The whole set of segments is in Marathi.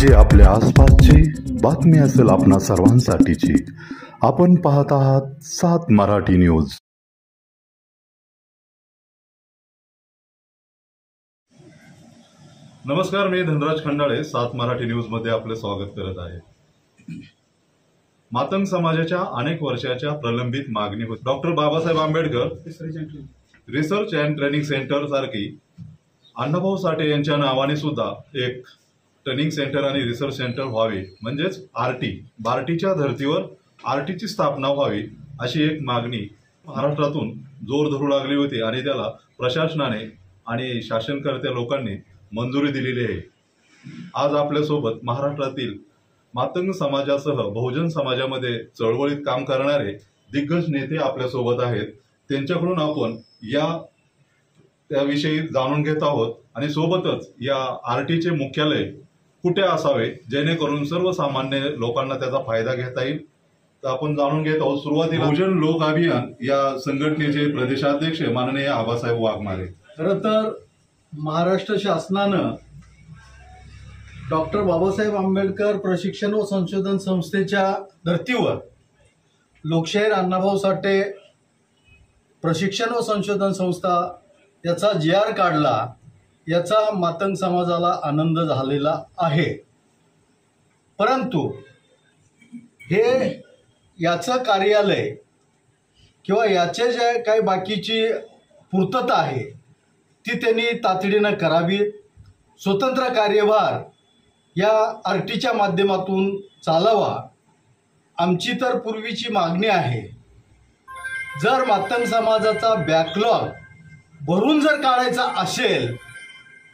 जे आपल्या आसपासची बातमी असेल आपणा सर्वांसाठीची। आपण पाहत आहात 7 मराठी न्यूज। नमस्कार, मी धनराज खंडाळे 7 मराठी न्यूज मध्ये आपले स्वागत करत आहे। मातंग समाजाच्या अनेक वर्षाच्या प्रलंबित मागणी होती। Doctor Babasaheb Ambedkar research and training centre सारखी अण्णाभाऊ साठे यांच्या नावाने सुद्धा एक ट्रेनिंग सेंटर आणि रिसर्च सेंटर व्हावे, म्हणजेच आरटी, बार्टीच्या धर्तीवर आरटीची स्थापना व्हावी अशी एक मागणी महाराष्ट्रातून जोर धरू लागली होती आणि त्याला प्रशासनाने आणि शासनकर्त्या लोकांनी मंजुरी दिलेली आहे। आज आपल्यासोबत महाराष्ट्रातील मातंग समाजासह बहुजन समाजामध्ये चळवळीत काम करणारे दिग्गज नेते आपल्यासोबत आहेत। त्यांच्याकडून आपण त्याविषयी जाणून घेत आहोत आणि सोबतच या आरटीचे मुख्यालय कुठे असावे जेणेकरून सर्वसामान्य लोकांना त्याचा फायदा घेता येईल, तर आपण जाणून घेत आहोत। सुरुवातीला बहुजन लोक अभियान या संघटनेचे प्रदेशाध्यक्ष माननीय आबासाहेब वाघमारे। खरं तर महाराष्ट्र शासनानं डॉक्टर बाबासाहेब आंबेडकर प्रशिक्षण व संशोधन संस्थेच्या धर्तीवर लोकशाहीर अण्णाभाऊ साठे प्रशिक्षण व संशोधन संस्था याचा GR काढला, याचा मातंग समाजाला आनंद झालेला आहे। परंतु याचं कार्यालय किंवा याचे जे काही बाकीची पूर्तता आहे ती त्यांनी तातडीनं करावी। स्वतंत्र कार्यभार या आरटीच्या माध्यमातून चालावा, आमची तर पूर्वीची मागणी आहे। जर मातंग समाजाचा बॅकलॉग भरून जर काढायचा असेल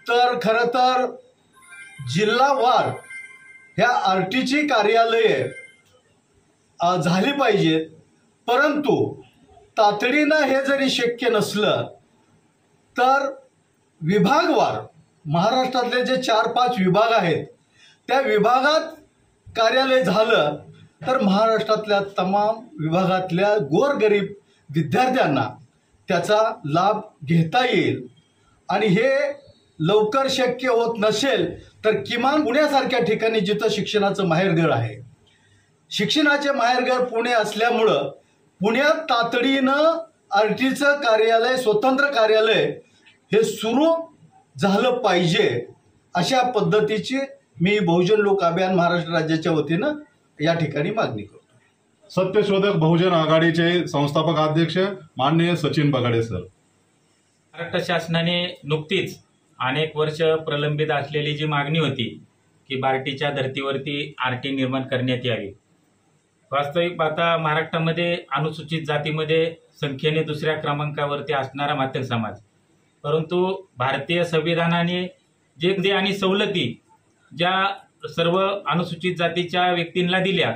तर खरं तर जिल्हावार ह्या आरटीची कार्यालये झाली पाहिजेत। परंतु तातडीनं हे जरी शक्य नसलं तर विभागवार महाराष्ट्रातले जे 4-5 विभाग आहेत त्या विभागात कार्यालय झालं तर महाराष्ट्रातल्या तमाम विभागातल्या गोरगरीब विद्यार्थ्यांना त्याचा लाभ घेता येईल। आणि हे लवकर शक्य होत नसेल तर किमान पुण्यासारख्या ठिकाणी जिथं शिक्षणाचं माहेरघर आहे, शिक्षणाचे माहेरघर पुणे असल्यामुळं पुण्यात तातडीनं आरटीचं कार्यालय, स्वतंत्र कार्यालय हे सुरू झालं पाहिजे, अशा पद्धतीची मी बहुजन लोक अभियान महाराष्ट्र राज्याच्या वतीनं या ठिकाणी मागणी करतो। सत्यशोधक बहुजन आघाडीचे संस्थापक अध्यक्ष माननीय सचिन बगाडे सर। महाराष्ट्र शासनाने नुकतीच अनेक वर्ष प्रलंबित असलेली जी मागणी होती की बार्टीच्या धर्तीवरती आरटी निर्माण करण्यात यावी। वास्तविक पाहता महाराष्ट्रामध्ये अनुसूचित जातीमध्ये संख्येने दुसऱ्या क्रमांकावरती असणारा मातंग समाज, परंतु भारतीय संविधानाने जे आणि सवलती ज्या सर्व अनुसूचित जातीच्या व्यक्तींना दिल्या,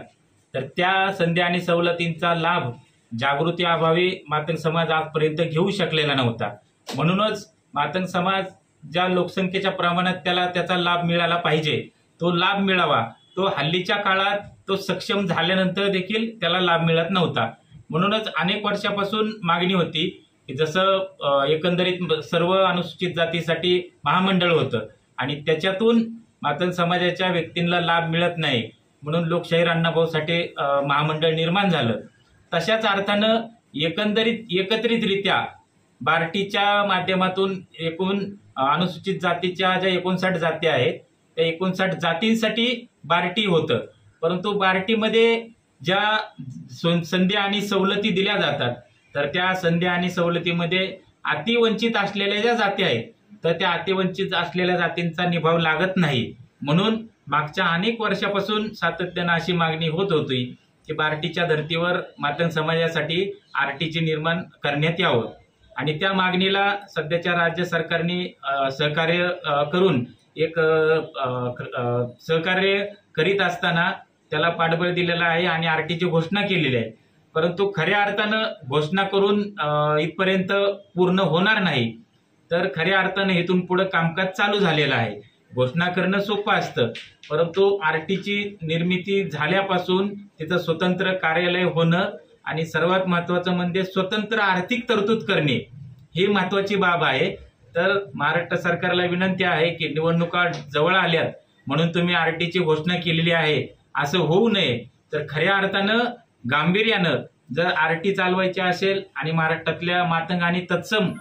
तर त्या संधी आणि सवलतींचा लाभ जागृती अभावी मातंग समाज आजपर्यंत घेऊ शकलेला नव्हता। म्हणूनच मातंग समाज ज्या लोकसंख्येच्या प्रमाणात त्याचा लाभ मिळाला पाहिजे, तो लाभ मिळावा, तो हल्लीच्या काळात तो सक्षम झाल्यानंतर देखील त्याला लाभ मिळत नव्हता। म्हणूनच अनेक वर्षापासून मागणी होती की जसं एकंदरीत सर्व अनुसूचित जातीसाठी महामंडळ होतं आणि त्याच्यातून मातंग समाजाच्या व्यक्तींना लाभ मिळत नाही, म्हणून लोकशाहीर अण्णाभाऊ साठे महामंडळ निर्माण झालं। तशाच अर्थानं एकत्रितरित्या बार्टीच्या माध्यमातून एकूण अनुसूचित जातीच्या ज्या 59 जाती आहेत त्या 59 जातींसाठी बार्टी होतं, परंतु बार्टीमध्ये ज्या संधी आणि सवलती दिल्या जातात तर त्या संधी आणि सवलतीमध्ये अतिवंचित असलेल्या ज्या जाती आहेत तर त्या अतिवंचित असलेल्या जातींचा निभाव लागत नाही। म्हणून मागच्या अनेक वर्षापासून सातत्यानं अशी मागणी होत होती की बार्टीच्या धर्तीवर मातंग समाजासाठी आरटीचे निर्माण करण्यात यावं आणि त्या मागणीला सध्याच्या राज्य सरकारने सहकार्य करून एक सहकार्य करीत असताना त्याला पाठबळ दिलेलं आहे आणि आरटीची घोषणा केलेली आहे। परंतु खऱ्या अर्थानं घोषणा करून इथपर्यंत पूर्ण होणार नाही, तर खऱ्या अर्थानं इथून पुढे कामकाज चालू झालेलं आहे। घोषणा करणं सोपं असतं, परंतु आरटीची निर्मिती झाल्यापासून तिथं स्वतंत्र कार्यालय होणं आणि सर्वात महत्त्वाचं म्हणजे स्वतंत्र आर्थिक तरतूद करणे ही महत्त्वाची बाब आहे। तर महाराष्ट्र सरकारला विनंती आहे की निवडणुका जवळ आल्यात म्हणून तुम्ही आरटीची घोषणा केलेली आहे असं होऊ नये. तर खऱ्या अर्थानं गांभीर्यानं जर आरटी चालवायची असेल आणि महाराष्ट्रातल्या मातंग आणि तत्सम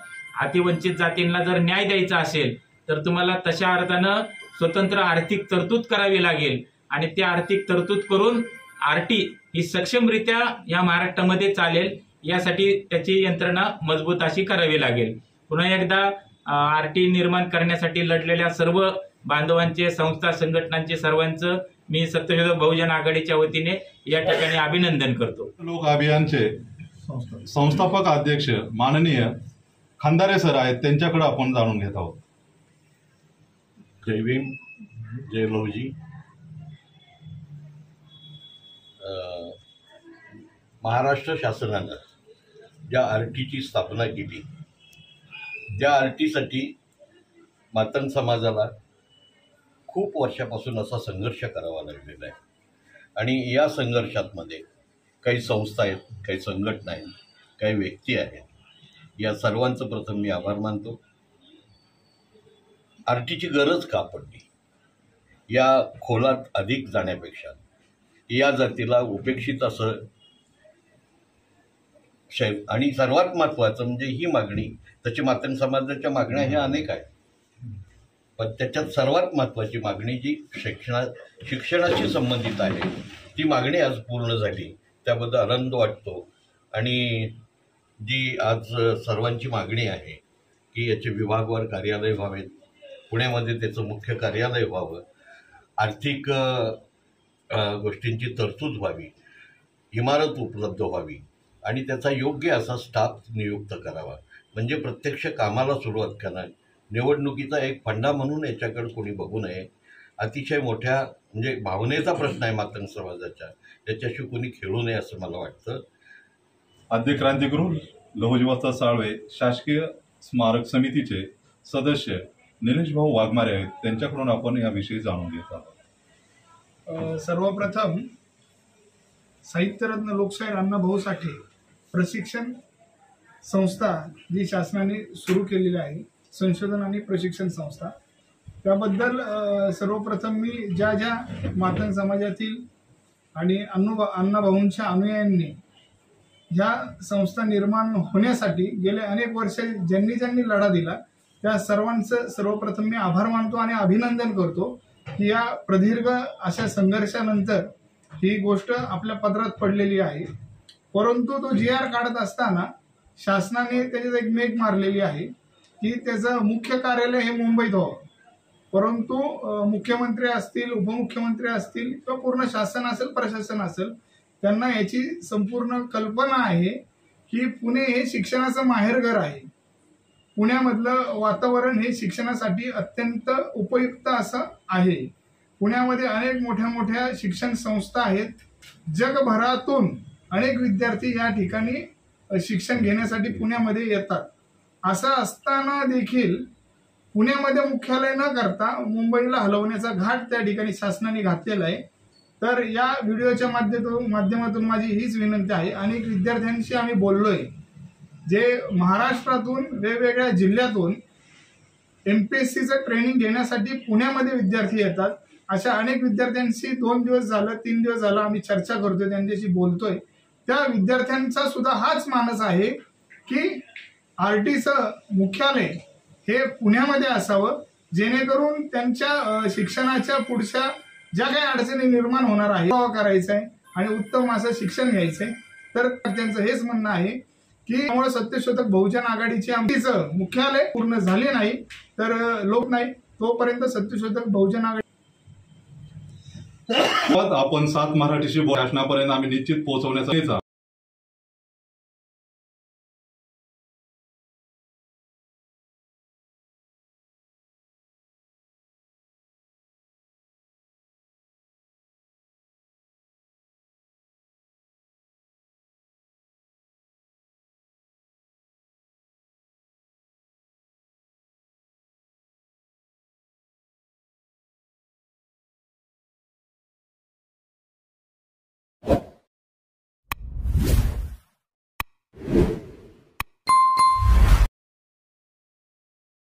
अतिवंचित जातींना जर न्याय द्यायचा असेल तर तुम्हाला तशा अर्थानं स्वतंत्र आर्थिक तरतूद करावी लागेल आणि ती आर्थिक तरतूद करून आरटी ही सक्षमरित्या या महाराष्ट्रामध्ये चालेल यासाठी त्याची यंत्रणा मजबूत अशी करावी लागेल. पुन्हा एकदा आरटी निर्माण करण्यासाठी लढलेल्या सर्व बांधवांचे, संस्था संघटनांचे सर्वांचं मी सत्यशोधक बहुजन आघाडीच्या वतीने या ठिकाणी अभिनंदन करतो. लोक अभियानचे संस्थापक अध्यक्ष माननीय खंदारे सर आहेत, त्यांच्याकडे आपण जाणून घेत आहोत. जय भीम, जय लवजी. महाराष्ट्र शासनानं ज्या आरटीची स्थापना केली त्या आरटीसाठी मातंग समाजाला खूप वर्षापासून असा संघर्ष करावा लागलेला आहे आणि या संघर्षामध्ये काही संस्था आहेत, काही संघटना आहेत, काही व्यक्ती आहेत. या सर्वांचं प्रथम मी आभार मानतो. आरटीची गरज का पडली या खोलात अधिक जाण्यापेक्षा या जातीला उपेक्षित असं आणि सर्वात महत्त्वाचं म्हणजे ही मागणी, तशी मातंग समाजाच्या मागण्या ह्या अनेक आहेत, पण त्याच्यात सर्वात महत्त्वाची मागणी जी शिक्षणाशी संबंधित आहे ती मागणी आज पूर्ण झाली, त्याबद्दल आनंद वाटतो. आणि जी आज सर्वांची मागणी आहे की याचे विभागवार कार्यालय व्हावेत, पुण्यामध्ये त्याचं मुख्य कार्यालय व्हावं, आर्थिक गोष्टींची तरतूद व्हावी, इमारत उपलब्ध व्हावी आणि त्याचा योग्य असा स्टाफ नियुक्त करावा. म्हणजे प्रत्यक्ष कामाला सुरुवात करणार, निवडणुकीचा एक फंडा म्हणून याच्याकडे कोणी बघू नये. अतिशय मोठ्या म्हणजे भावनेचा प्रश्न आहे मातंग समाजाच्या, याच्याशी कोणी खेळू नये असं मला वाटतं. आद्य क्रांतिगुरू लहुजी साळवे शासकीय स्मारक समितीचे सदस्य निलेश भाऊ वाघमारे आहेत, त्यांच्याकडून आपण याविषयी जाणून घेत आहोत. सर्वप्रथम साहित्यरत्न लोकशाहीर अण्णाभाऊ साठे प्रशिक्षण संस्था जी शासनाने सुरू केलेली आहे, संशोधन आणि प्रशिक्षण संस्था, त्याबद्दल सर्वप्रथम मी ज्या ज्या मातंग समाजातील आणि अण्णाभाऊंच्या अनुयायांनी ह्या संस्था निर्माण होण्यासाठी गेले अनेक वर्ष ज्यांनी लढा दिला त्या सर्वांचं सर्वप्रथम मी आभार मानतो आणि अभिनंदन करतो की या प्रदीर्घ अशा संघर्षानंतर ही गोष्ट आपल्या पदरात पडलेली आहे. परंतु तो GR काढत असताना शासनाने त्याच्यात एक मेघ मारलेली आहे की त्याचं मुख्य कार्यालय हे मुंबईत व्हावं. परंतु मुख्यमंत्री असतील, उपमुख्यमंत्री असतील किंवा पूर्ण शासन असेल, प्रशासन असेल, त्यांना याची संपूर्ण कल्पना आहे की पुणे हे शिक्षणाचं माहेरघर आहे. पुण्यामधलं वातावरण हे शिक्षणासाठी अत्यंत उपयुक्त असं आहे. पुण्यामध्ये अनेक मोठ्या मोठ्या शिक्षण संस्था आहेत. जगभरातून अनेक विद्यार्थी या ठिकाणी शिक्षण घेण्यासाठी पुण्यामध्ये येतात. असं असताना देखील पुण्यामध्ये मुख्यालय न करता मुंबईला हलवण्याचा घाट त्या ठिकाणी शासनाने घातलेला आहे. तर या व्हिडिओच्या माध्यमातून माझी हीच विनंती आहे. अनेक विद्यार्थ्यांशी आम्ही बोललोय, जे महाराष्ट्रातून वेगवेगळ्या जिल्ह्यातून MPSCचं ट्रेनिंग घेण्यासाठी पुण्यामध्ये विद्यार्थी येतात. अशा अनेक विद्यार्थ्यांशी 2 दिवस झालं, 3 दिवस झालं आम्ही चर्चा करतोय, त्यांच्याशी बोलतोय. त्या विद्यार्थ्यांचा सुद्धा हाच मानस आहे की आरटीचं मुख्यालय हे पुण्यामध्ये असावं, जेणेकरून त्यांच्या शिक्षणाच्या पुढच्या ज्या काही अडचणी निर्माण होणार आहे करायचं आहे आणि उत्तम असं शिक्षण घ्यायचंय. तर त्यांचं हेच म्हणणं आहे की त्यामुळे सत्यशोधक बहुजन आघाडीची आमचं मुख्यालय पूर्ण झाले नाही तर लोक नाही, तोपर्यंत सत्यशोधक बहुजन आघाडी आपण 7 मराठीशी शासनापर्यंत आम्ही निश्चित पोहोचवण्याचा